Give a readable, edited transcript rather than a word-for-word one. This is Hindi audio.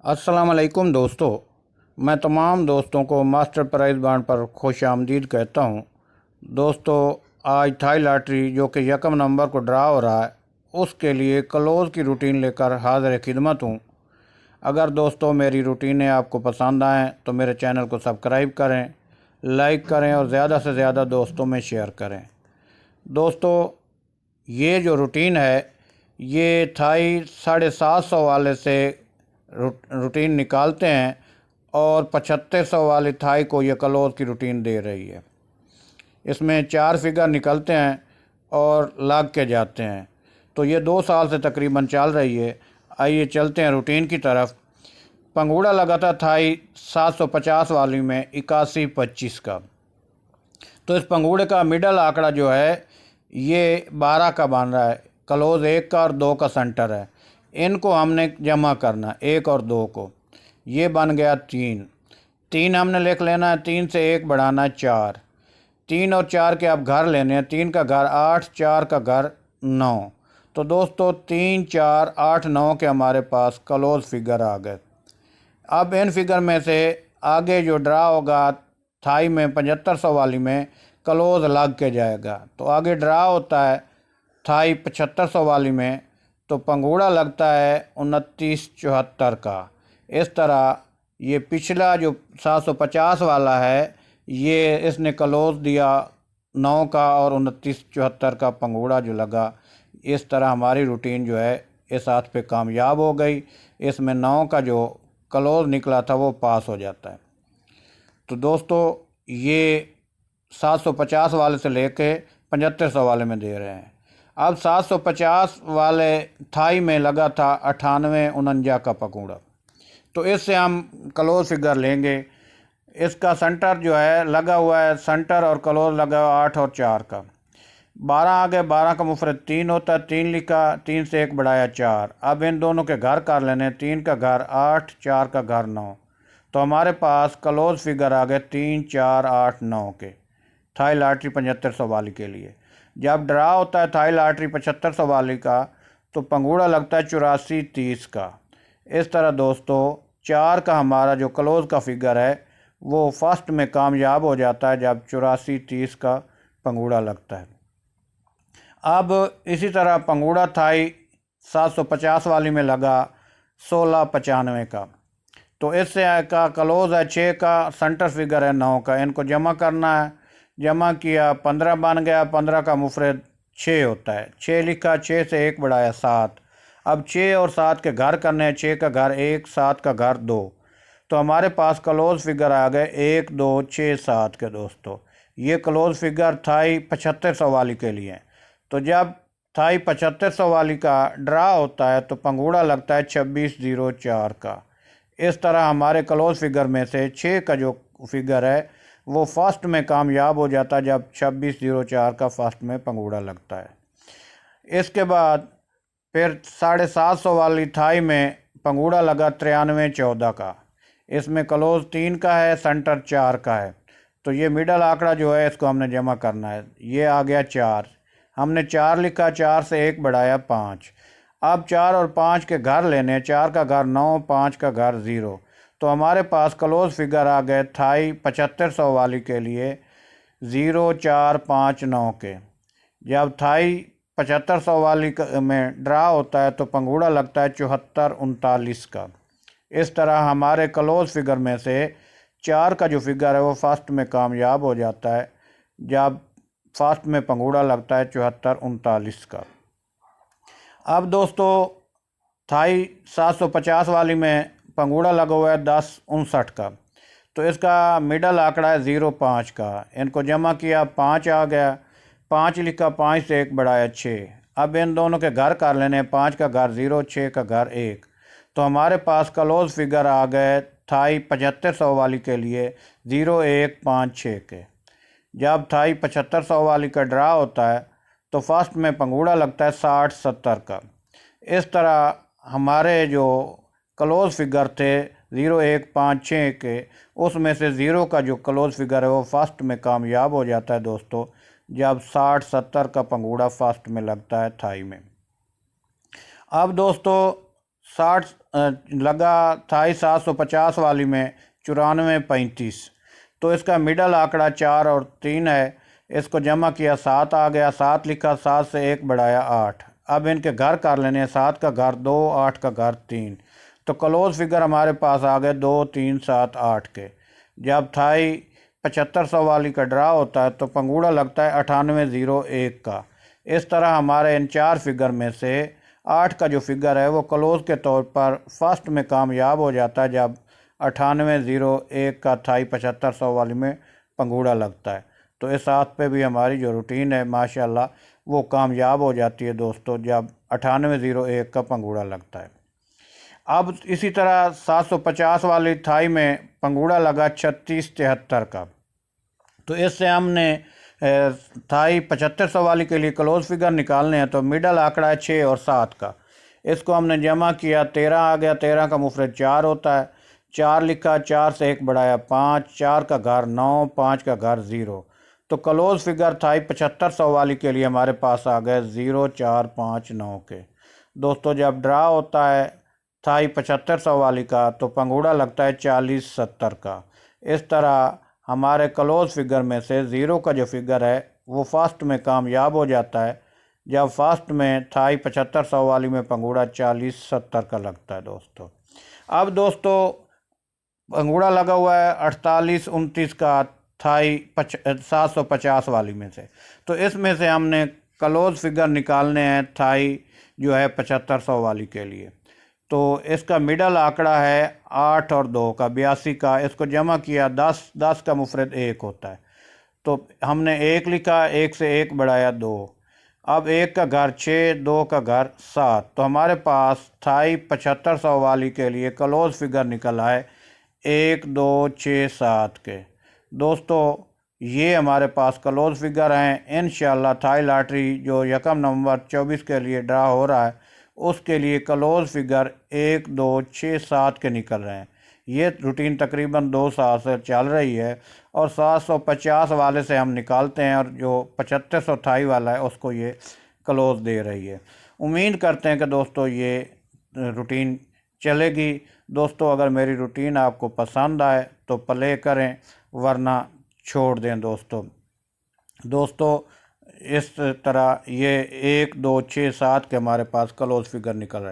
अस्सलाम वालेकुम दोस्तों। मैं तमाम दोस्तों को मास्टर प्राइज़ बांड पर खुश आमदीद कहता हूँ। दोस्तों, आज थाई लॉटरी जो कि 1 नवंबर को ड्रा हो रहा है, उसके लिए क्लोज़ की रूटीन लेकर हाज़िर खिदमत हूँ। अगर दोस्तों मेरी रूटीनें आपको पसंद आएँ तो मेरे चैनल को सब्सक्राइब करें, लाइक करें और ज़्यादा से ज़्यादा दोस्तों में शेयर करें। दोस्तों, ये जो रूटीन है, ये थाई 750 वाले से रूटीन निकालते हैं और 7500 वाली थाई को ये क्लोज की रूटीन दे रही है। इसमें 4 फिगर निकलते हैं और लाग के जाते हैं। तो ये 2 साल से तकरीबन चल रही है। आइए चलते हैं रूटीन की तरफ। पंगूड़ा लगा था थाई 750 वाली में 8125 का। तो इस पंगूड़े का मिडल आंकड़ा जो है ये 12 का बन रहा है। क्लोज 1 का और 2 का सेंटर है। इनको हमने जमा करना 1 और 2 को। ये बन गया 3। 3 हमने लिख लेना है, 3 से 1 बढ़ाना है 4। 3 और 4 के अब घर लेने हैं। 3 का घर 8, 4 का घर 9। तो दोस्तों 3, 4, 8, 9 के हमारे पास क्लोज फिगर आ गए। अब इन फिगर में से आगे जो ड्रा होगा थाई में 7500 वाली में क्लोज लग के जाएगा। तो आगे ड्रा होता है थाई 7500 वाली में, तो पंगूड़ा लगता है 2974 का। इस तरह ये पिछला जो 750 वाला है, ये इसने क्लोज दिया 9 का और 2974 का पंगूड़ा जो लगा। इस तरह हमारी रूटीन जो है इस हाथ पे कामयाब हो गई। इसमें 9 का जो क्लोज निकला था वो पास हो जाता है। तो दोस्तों ये 750 वाले से लेके 7500 वाले में दे रहे हैं। अब 750 वाले थाई में लगा था 9849 का पंगूड़ा। तो इससे हम क्लोज फिगर लेंगे। इसका सेंटर जो है लगा हुआ है, सेंटर और क्लोज लगा हुआ 8 और 4 का। 12 आ गए, 12 का मुफरत 3 होता है, 3 लिखा, 3 से 1 बढ़ाया 4। अब इन दोनों के घर कर लेने, 3 का घर 8, 4 का घर 9। तो हमारे पास क्लोज फिगर आ गए 3, 4, 8, 9 के थाई लॉटरी 7500 वाली के लिए। जब ड्रा होता है थाई लॉटरी 7500 वाली का, तो पंगूड़ा लगता है 8430 का। इस तरह दोस्तों 4 का हमारा जो क्लोज का फिगर है वो फर्स्ट में कामयाब हो जाता है जब 8430 का पंगूड़ा लगता है। अब इसी तरह पंगूड़ा थाई 750 वाली में लगा 1695 का। तो इससे का क्लोज है 6 का, सेंटर फिगर है 9 का। इनको जमा करना है। जमा किया 15 बन गया। 15 का मुफरद 6 होता है। 6 लिखा, 6 से 1 बढ़ाया 7। अब 6 और 7 के घर करने हैं। 6 का घर 1, 7 का घर 2। तो हमारे पास क्लोज फिगर आ गए 1, 2, 6, 7 के। दोस्तों ये क्लोज फिगर थाई 7500 वाली के लिए। तो जब थाई 7500 वाली का ड्रा होता है तो पंगूड़ा लगता है 2604 का। इस तरह हमारे क्लोज फिगर में से 6 का जो फिगर है वो फर्स्ट में कामयाब हो जाता है जब 2604 का फर्स्ट में पंगूड़ा लगता है। इसके बाद फिर 750 वाली थाई में पंगूड़ा लगा 9314 का। इसमें क्लोज 3 का है, सेंटर 4 का है। तो ये मिडल आंकड़ा जो है इसको हमने जमा करना है। ये आ गया 4। हमने 4 लिखा, 4 से 1 बढ़ाया 5। अब 4 और 5 के घर लेने, 4 का घर 9, 5 का घर 0। तो हमारे पास क्लोज फिगर आ गए थाई 7500 वाली के लिए 0459 के। जब थाई 7500 वाली में ड्रा होता है तो पंगूड़ा लगता है 7439 का। इस तरह हमारे क्लोज फिगर में से 4 का जो फिगर है वो फर्स्ट में कामयाब हो जाता है जब फर्स्ट में पंगूड़ा लगता है 7439 का। अब दोस्तों थाई 750 वाली में पंगूड़ा लगा हुआ है 1059 का। तो इसका मिडल आंकड़ा है 05 का। इनको जमा किया 5 आ गया। 5 लिखा, 5 से 1 बढ़ाया 6। अब इन दोनों के घर कर लेने, 5 का घर 0, 6 का घर 1। तो हमारे पास क्लोज फिगर आ गए थाई 7500 वाली के लिए 0156 के। जब थाई 7500 वाली का ड्रा होता है तो फर्स्ट में पंगूड़ा लगता है 6070 का। इस तरह हमारे जो क्लोज फिगर थे 0156 के, उसमें से 0 का जो क्लोज फिगर है वो फर्स्ट में कामयाब हो जाता है दोस्तों जब 6070 का पंगूड़ा फर्स्ट में लगता है थाई में। अब दोस्तों लगा थाई 750 वाली में 9435। तो इसका मिडल आंकड़ा 4 और 3 है। इसको जमा किया 7 आ गया, 7 लिखा, 7 से 1 बढ़ाया 8। अब इनके घर कर लेने हैं, 7 का घर 2, 8 का घर 3। तो क्लोज फिगर हमारे पास आ गए 2, 3, 7, 8 के। जब थाई 7500 वाली का ड्रा होता है तो पंगूड़ा लगता है 9801 का। इस तरह हमारे इन 4 फिगर में से 8 का जो फिगर है वो क्लोज के तौर पर फर्स्ट में कामयाब हो जाता है जब 9801 का थाई 7500 वाली में पंगूड़ा लगता है। तो इस हाथ पे भी हमारी जो रूटीन है माशाल्लाह वो कामयाब हो जाती है दोस्तों जब 9801 का पंगूड़ा लगता है। अब इसी तरह 750 वाली थाई में पंगूड़ा लगा 3673 का। तो इससे हमने थाई 7500 वाली के लिए क्लोज फिगर निकालने हैं। तो मिडल आंकड़ा है 6 और 7 का। इसको हमने जमा किया, 13 आ गया, 13 का मुफरद 4 होता है, 4 लिखा, 4 से 1 बढ़ाया 5, 4 का घर 9, 5 का घर 0। तो क्लोज फिगर थाई 7500 वाली के लिए हमारे पास आ गए 0, 4, 5, 9 के। दोस्तों जब ड्रा होता है थाई 7500 वाली का तो पंगूड़ा लगता है 4070 का। इस तरह हमारे क्लोज फिगर में से 0 का जो फिगर है वो फर्स्ट में कामयाब हो जाता है जब फर्स्ट में थाई 7500 वाली में पंगूड़ा 4070 का लगता है दोस्तों। अब दोस्तों पंगूड़ा लगा हुआ है 4829 का थाई 750 वाली में से। तो इसमें से हमने क्लोज फिगर निकालने हैं थाई जो है 7500 वाली के लिए। तो इसका मिडल आंकड़ा है 8 और 2 का, 82 का। इसको जमा किया 10, 10 का मुफरद 1 होता है। तो हमने 1 लिखा, 1 से 1 बढ़ाया 2। अब 1 का घर 6, 2 का घर 7। तो हमारे पास थाई 7500 वाली के लिए क्लोज फिगर निकल आए 1, 2, 6, 7 के। दोस्तों ये हमारे पास क्लोज फिगर हैं। इंशाल्लाह थाई लॉटरी जो 1 नवंबर 24 के लिए ड्रा हो रहा है उसके लिए क्लोज फिगर 1, 2, 6, 7 के निकल रहे हैं। ये रूटीन तकरीबन 2 साल से चल रही है और 750 वाले से हम निकालते हैं और जो 7500 थाई वाला है उसको ये क्लोज दे रही है। उम्मीद करते हैं कि दोस्तों ये रूटीन चलेगी। दोस्तों अगर मेरी रूटीन आपको पसंद आए तो प्ले करें वरना छोड़ दें दोस्तों इस तरह ये 1, 2, 6, 7 के हमारे पास क्लोज फिगर निकल रहे हैं।